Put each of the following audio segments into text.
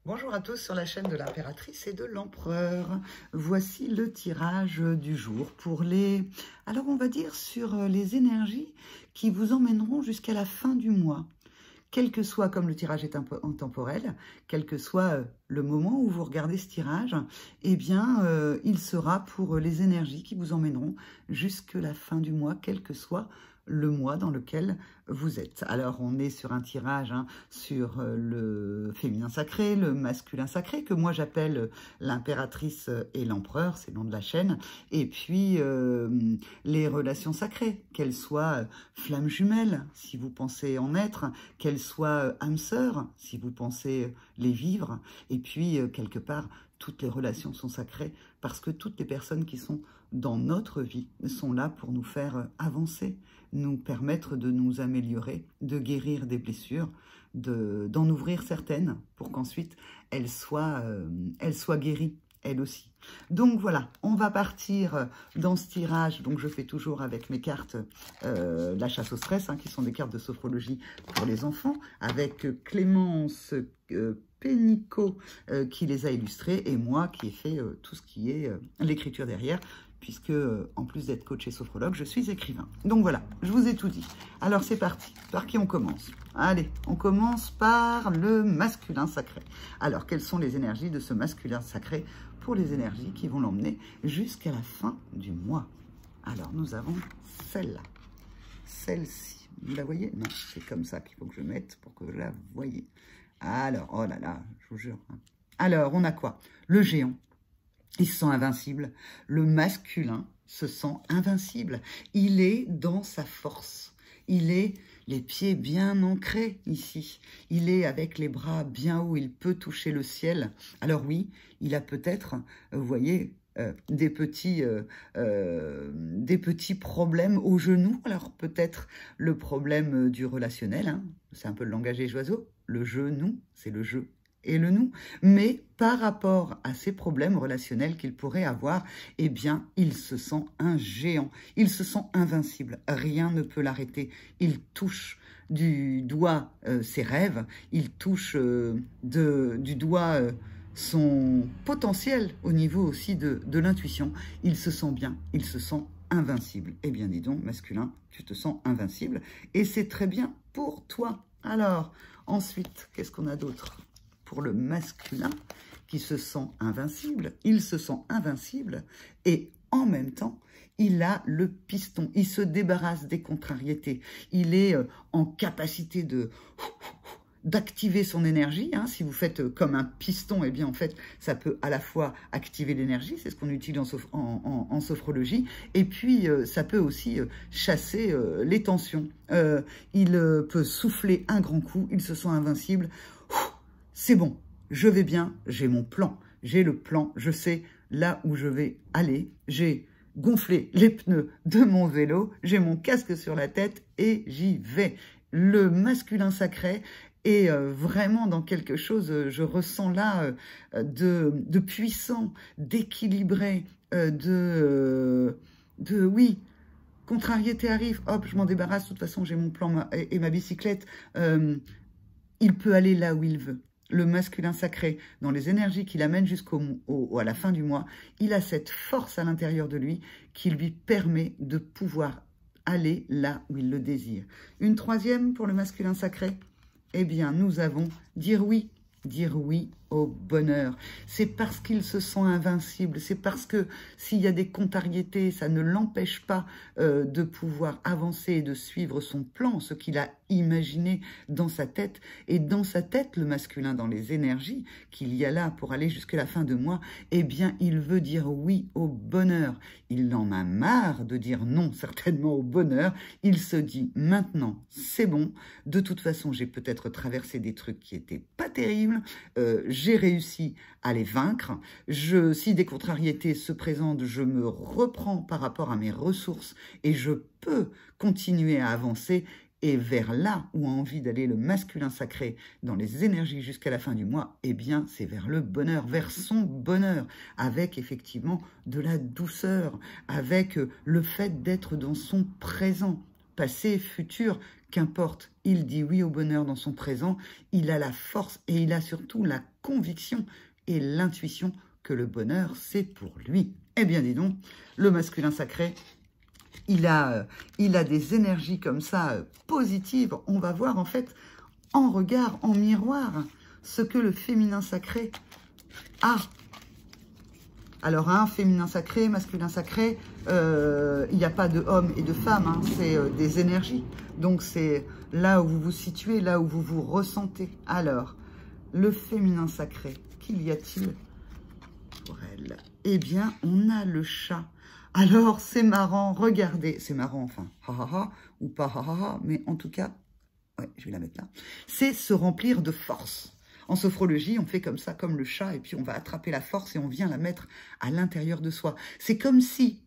Bonjour à tous sur la chaîne de l'impératrice et de l'empereur. Voici le tirage du jour pour les... Alors on va dire sur les énergies qui vous emmèneront jusqu'à la fin du mois. Quel que soit, comme le tirage est intemporel, quel que soit le moment où vous regardez ce tirage, eh bien, il sera pour les énergies qui vous emmèneront jusqu'à la fin du mois, quel que soit le mois dans lequel vous êtes. Alors, on est sur un tirage sur le féminin sacré, le masculin sacré, que moi j'appelle l'impératrice et l'empereur, c'est le nom de la chaîne, et puis les relations sacrées, qu'elles soient flammes jumelles, si vous pensez en être, qu'elles soient âmes sœurs, si vous pensez les vivre, et puis quelque part, toutes les relations sont sacrées, parce que toutes les personnes qui sont dans notre vie sont là pour nous faire avancer, nous permettre de nous améliorer, de guérir des blessures, d'en ouvrir certaines pour qu'ensuite elles soient guéries, elles aussi. Donc voilà, on va partir dans ce tirage. Donc je fais toujours avec mes cartes la chasse au stress, qui sont des cartes de sophrologie pour les enfants, avec Clémence Pénicaud qui les a illustrées et moi qui ai fait tout ce qui est l'écriture derrière, puisque en plus d'être coach et sophrologue, je suis écrivain. Donc voilà, je vous ai tout dit. Alors c'est parti, par qui on commence? Allez, on commence par le masculin sacré. Alors, quelles sont les énergies de ce masculin sacré pour les énergies qui vont l'emmener jusqu'à la fin du mois? Alors, nous avons celle-là, celle-ci. Vous la voyez? Non, c'est comme ça qu'il faut que je mette pour que vous la voyez. Alors, oh là là, je vous jure. Alors, on a quoi? Le géant. Il se sent invincible. Le masculin se sent invincible. Il est dans sa force. Il est les pieds bien ancrés ici. Il est avec les bras bien hauts. Il peut toucher le ciel. Alors oui, il a peut-être, vous voyez, des petits problèmes au genou. Alors peut-être le problème du relationnel. C'est un peu le langage des oiseaux. Le genou, c'est le jeu et le nous, mais par rapport à ces problèmes relationnels qu'il pourrait avoir, eh bien, il se sent un géant, il se sent invincible, rien ne peut l'arrêter, il touche du doigt ses rêves, il touche du doigt son potentiel au niveau aussi de l'intuition, il se sent bien, il se sent invincible. Eh bien, dis donc, masculin, tu te sens invincible, et c'est très bien pour toi. Alors, ensuite, qu'est-ce qu'on a d'autre? Pour le masculin qui se sent invincible, il se sent invincible et en même temps, il a le piston, il se débarrasse des contrariétés, il est en capacité d'activer son énergie. Si vous faites comme un piston, eh bien en fait, ça peut à la fois activer l'énergie, c'est ce qu'on utilise en sophrologie, et puis ça peut aussi chasser les tensions. Il peut souffler un grand coup, il se sent invincible. C'est bon, je vais bien, j'ai mon plan, j'ai le plan, je sais là où je vais aller, j'ai gonflé les pneus de mon vélo, j'ai mon casque sur la tête et j'y vais. Le masculin sacré est vraiment dans quelque chose, je ressens là, de puissant, d'équilibré, oui, contrariété arrive, hop, je m'en débarrasse, de toute façon j'ai mon plan et ma bicyclette, il peut aller là où il veut. Le masculin sacré, dans les énergies qu'il amène à la fin du mois, il a cette force à l'intérieur de lui qui lui permet de pouvoir aller là où il le désire. Une troisième pour le masculin sacré, eh bien, nous avons dire oui au bonheur. C'est parce qu'il se sent invincible, c'est parce que s'il y a des contrariétés, ça ne l'empêche pas de pouvoir avancer et de suivre son plan, ce qu'il a imaginé dans sa tête. Et dans sa tête, le masculin, dans les énergies qu'il y a là pour aller jusqu'à la fin de mois, eh bien, il veut dire oui au bonheur. Il en a marre de dire non, certainement, au bonheur. Il se dit, maintenant, c'est bon. De toute façon, j'ai peut-être traversé des trucs qui étaient pas terribles. J'ai réussi à les vaincre. Si des contrariétés se présentent, je me reprends par rapport à mes ressources et je peux continuer à avancer. Et vers là où a envie d'aller le masculin sacré dans les énergies jusqu'à la fin du mois, eh bien, c'est vers le bonheur, vers son bonheur, avec effectivement de la douceur, avec le fait d'être dans son présent, passé, futur, qu'importe. Il dit oui au bonheur dans son présent, il a la force et il a surtout la conviction et l'intuition que le bonheur, c'est pour lui. Eh bien, dis donc, le masculin sacré, il a des énergies comme ça, positives. On va voir, en fait, en regard, en miroir, ce que le féminin sacré a. Alors, un féminin sacré, masculin sacré, il n'y a pas de homme et de femme, hein, c'est des énergies. Donc, c'est là où vous vous situez, là où vous vous ressentez. Alors, le féminin sacré, qu'il y a-t-il pour elle? Eh bien, on a le chat. Alors, c'est marrant, regardez, c'est marrant, enfin, ha ha ha, ou pas ha ha ha, mais en tout cas, ouais, je vais la mettre là, c'est se remplir de force. En sophrologie, on fait comme ça, comme le chat, et puis on va attraper la force et on vient la mettre à l'intérieur de soi. C'est comme si,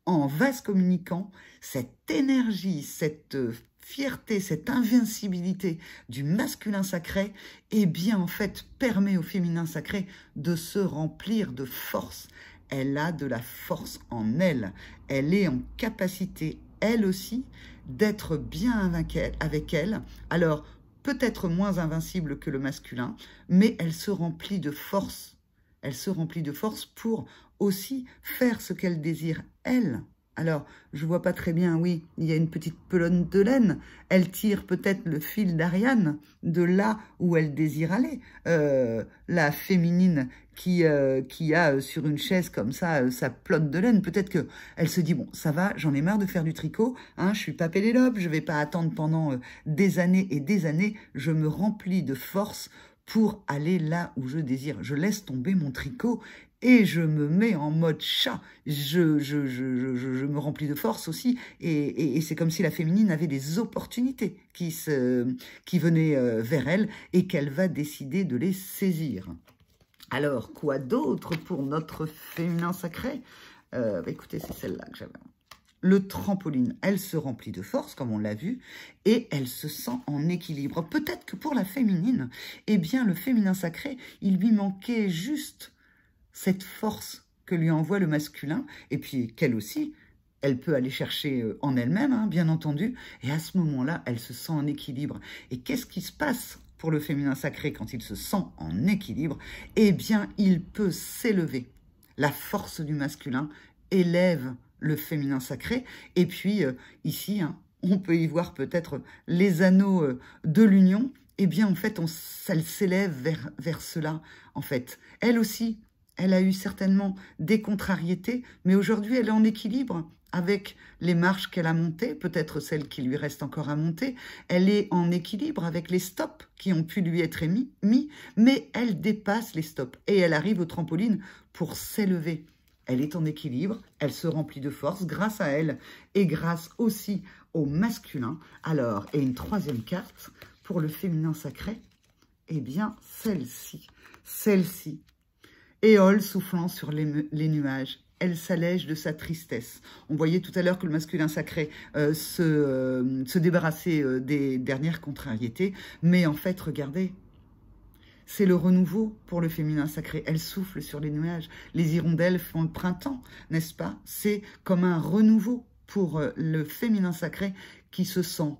en vase communicant, cette énergie, cette fierté, cette invincibilité du masculin sacré, eh bien, en fait, permet au féminin sacré de se remplir de force. Elle a de la force en elle. Elle est en capacité, elle aussi, d'être bien avec elle. Alors, peut-être moins invincible que le masculin, mais elle se remplit de force. Elle se remplit de force pour aussi faire ce qu'elle désire, elle. Alors, je vois pas très bien, oui, il y a une petite pelote de laine. Elle tire peut-être le fil d'Ariane de là où elle désire aller. La féminine qui a sur une chaise comme ça sa pelote de laine, peut-être que elle se dit, bon, ça va, j'en ai marre de faire du tricot, hein, je suis pas Pénélope, je vais pas attendre pendant des années et des années, je me remplis de force pour aller là où je désire. Je laisse tomber mon tricot et je me mets en mode chat. Je me remplis de force aussi. Et c'est comme si la féminine avait des opportunités qui venaient vers elle et qu'elle va décider de les saisir. Alors, quoi d'autre pour notre féminin sacré? Écoutez, c'est celle-là que j'avais. Le trampoline, elle se remplit de force, comme on l'a vu, et elle se sent en équilibre. Peut-être que pour la féminine, eh bien, le féminin sacré, il lui manquait juste cette force que lui envoie le masculin, et puis qu'elle aussi, elle peut aller chercher en elle-même, hein, bien entendu, et à ce moment-là, elle se sent en équilibre. Et qu'est-ce qui se passe pour le féminin sacré quand il se sent en équilibre? Eh bien, il peut s'élever. La force du masculin élève le féminin sacré. Et puis, ici, hein, on peut y voir peut-être les anneaux de l'union. Eh bien, en fait, elle s'élève vers cela, en fait. Elle aussi, elle a eu certainement des contrariétés, mais aujourd'hui, elle est en équilibre avec les marches qu'elle a montées, peut-être celles qui lui restent encore à monter. Elle est en équilibre avec les stops qui ont pu lui être mis, mais elle dépasse les stops et elle arrive au trampoline pour s'élever. Elle est en équilibre, elle se remplit de force grâce à elle et grâce aussi au masculin. Alors, et une troisième carte pour le féminin sacré, eh bien, celle-ci, éole soufflant sur les nuages. Elle s'allège de sa tristesse. On voyait tout à l'heure que le masculin sacré se débarrassait des dernières contrariétés. Mais en fait, regardez, c'est le renouveau pour le féminin sacré. Elle souffle sur les nuages. Les hirondelles font le printemps, n'est-ce pas? C'est comme un renouveau pour le féminin sacré qui se sent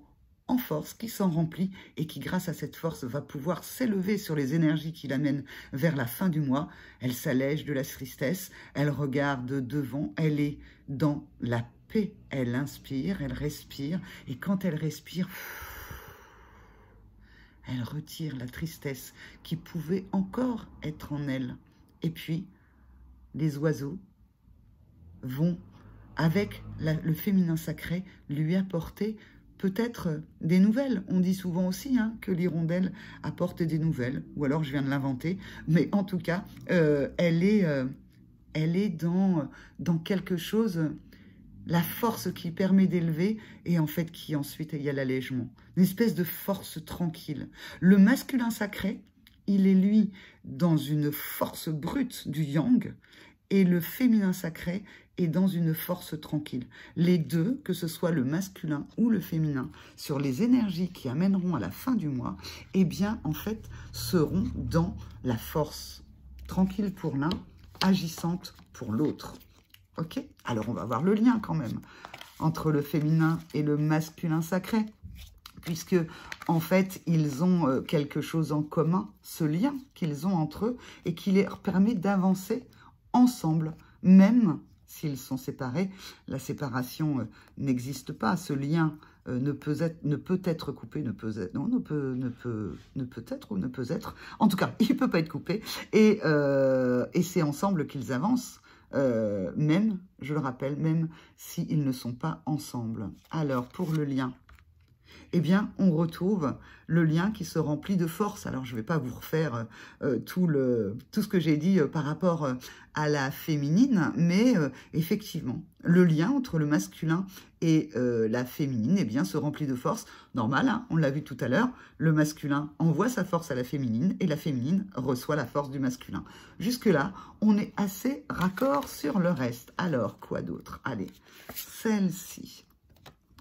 en force, qui s'en remplit et qui, grâce à cette force, va pouvoir s'élever sur les énergies qui l'amènent vers la fin du mois. Elle s'allège de la tristesse, elle regarde devant, elle est dans la paix. Elle inspire, elle respire, et quand elle respire, elle retire la tristesse qui pouvait encore être en elle. Et puis, les oiseaux vont, avec le féminin sacré, lui apporter peut-être des nouvelles. On dit souvent aussi hein, que l'hirondelle apporte des nouvelles, ou alors je viens de l'inventer, mais en tout cas, elle est dans quelque chose, la force qui permet d'élever, et en fait qui ensuite, il y a l'allègement. Une espèce de force tranquille. Le masculin sacré, il est lui dans une force brute du yang, et le féminin sacré est dans une force tranquille. Les deux, que ce soit le masculin ou le féminin, sur les énergies qui amèneront à la fin du mois, eh bien, en fait, seront dans la force tranquille pour l'un, agissante pour l'autre. Ok? Alors, on va voir le lien quand même entre le féminin et le masculin sacré. puisque en fait, ils ont quelque chose en commun, ce lien qu'ils ont entre eux, et qui leur permet d'avancer ensemble, même s'ils sont séparés. La séparation n'existe pas, ce lien ne peut être coupé, ne peut être, non, ne peut être ou ne peut être, en tout cas, il ne peut pas être coupé, et c'est ensemble qu'ils avancent, même, je le rappelle, même s'ils ne sont pas ensemble. Alors, pour le lien, eh bien, on retrouve le lien qui se remplit de force. Alors, je ne vais pas vous refaire tout ce que j'ai dit par rapport à la féminine, mais effectivement, le lien entre le masculin et la féminine, eh bien, se remplit de force. Normal, hein, on l'a vu tout à l'heure, le masculin envoie sa force à la féminine et la féminine reçoit la force du masculin. Jusque-là, on est assez raccord sur le reste. Alors, quoi d'autre? Allez, celle-ci.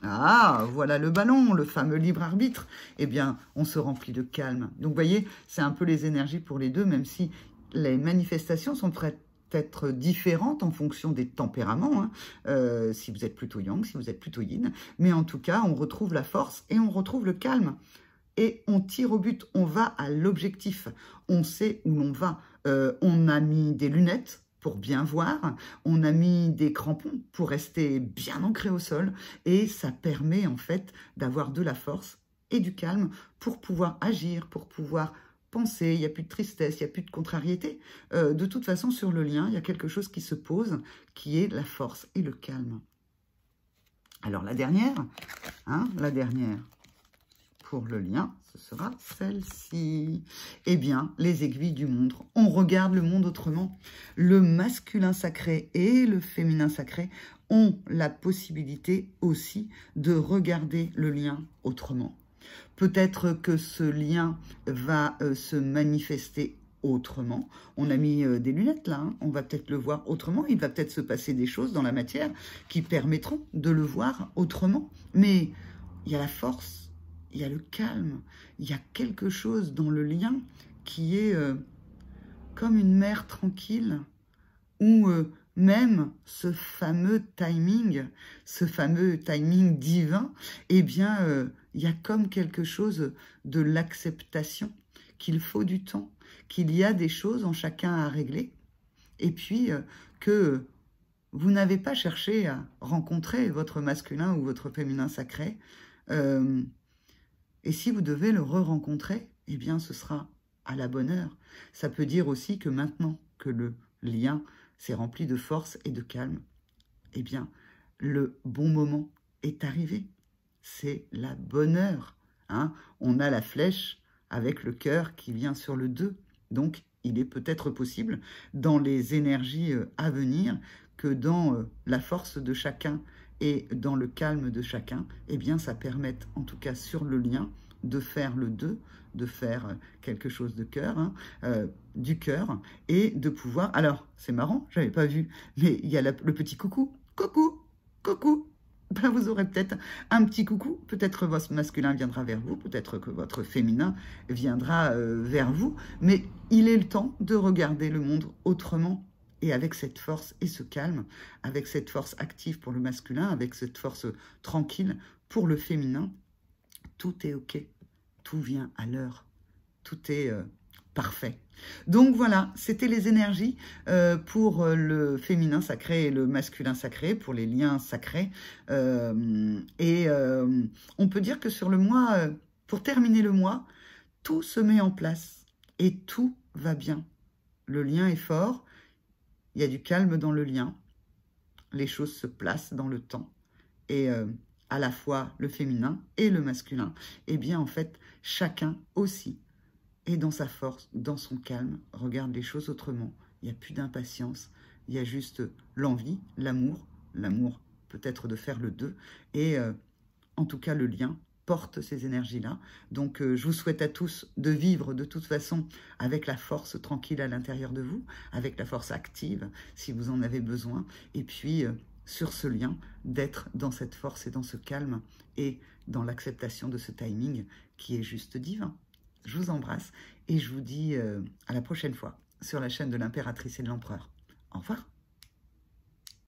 Ah, voilà le ballon, le fameux libre arbitre. Eh bien, on se remplit de calme. Donc, vous voyez, c'est un peu les énergies pour les deux, même si les manifestations sont peut-être différentes en fonction des tempéraments, hein. Si vous êtes plutôt yang, si vous êtes plutôt yin. Mais en tout cas, on retrouve la force et on retrouve le calme. Et on tire au but, on va à l'objectif. On sait où l'on va. On a mis des lunettes pour bien voir, on a mis des crampons pour rester bien ancré au sol et ça permet en fait d'avoir de la force et du calme pour pouvoir agir, pour pouvoir penser. Il n'y a plus de tristesse, il n'y a plus de contrariété. De toute façon, sur le lien, il y a quelque chose qui se pose qui est la force et le calme. Alors la dernière, pour le lien, ce sera celle-ci. Eh bien, les aiguilles du monde. On regarde le monde autrement. Le masculin sacré et le féminin sacré ont la possibilité aussi de regarder le lien autrement. Peut-être que ce lien va se manifester autrement. On a mis des lunettes là, hein. On va peut-être le voir autrement. Il va peut-être se passer des choses dans la matière qui permettront de le voir autrement. Mais il y a la force. Il y a le calme, il y a quelque chose dans le lien qui est comme une mer tranquille, où même ce fameux timing divin, eh bien, il y a comme quelque chose de l'acceptation, qu'il faut du temps, qu'il y a des choses en chacun à régler, et puis que vous n'avez pas cherché à rencontrer votre masculin ou votre féminin sacré, et si vous devez le re-rencontrer, eh bien, ce sera à la bonne heure. Ça peut dire aussi que maintenant que le lien s'est rempli de force et de calme, eh bien, le bon moment est arrivé. C'est la bonne heure. Hein. On a la flèche avec le cœur qui vient sur le 2. Donc, il est peut-être possible, dans les énergies à venir, que dans la force de chacun et dans le calme de chacun, eh bien, ça permette, en tout cas sur le lien, de faire le 2, de faire quelque chose de cœur, hein, du cœur, et de pouvoir... Alors, c'est marrant, je n'avais pas vu, mais il y a le petit coucou, coucou, coucou. Ben, vous aurez peut-être un petit coucou, peut-être que votre masculin viendra vers vous, peut-être que votre féminin viendra vers vous, mais il est le temps de regarder le monde autrement. Et avec cette force et ce calme, avec cette force active pour le masculin, avec cette force tranquille pour le féminin, tout est OK. Tout vient à l'heure. Tout est parfait. Donc voilà, c'était les énergies pour le féminin sacré et le masculin sacré, pour les liens sacrés. On peut dire que sur le mois, pour terminer le mois, tout se met en place et tout va bien. Le lien est fort. Il y a du calme dans le lien, les choses se placent dans le temps, et à la fois le féminin et le masculin, eh bien en fait, chacun aussi est dans sa force, dans son calme, regarde les choses autrement, il n'y a plus d'impatience, il y a juste l'envie, l'amour peut-être de faire le 2, et en tout cas le lien porte ces énergies-là. Donc, je vous souhaite à tous de vivre de toute façon avec la force tranquille à l'intérieur de vous, avec la force active si vous en avez besoin, et puis sur ce lien, d'être dans cette force et dans ce calme et dans l'acceptation de ce timing qui est juste divin. Je vous embrasse et je vous dis à la prochaine fois sur la chaîne de l'Impératrice et de l'Empereur. Au revoir.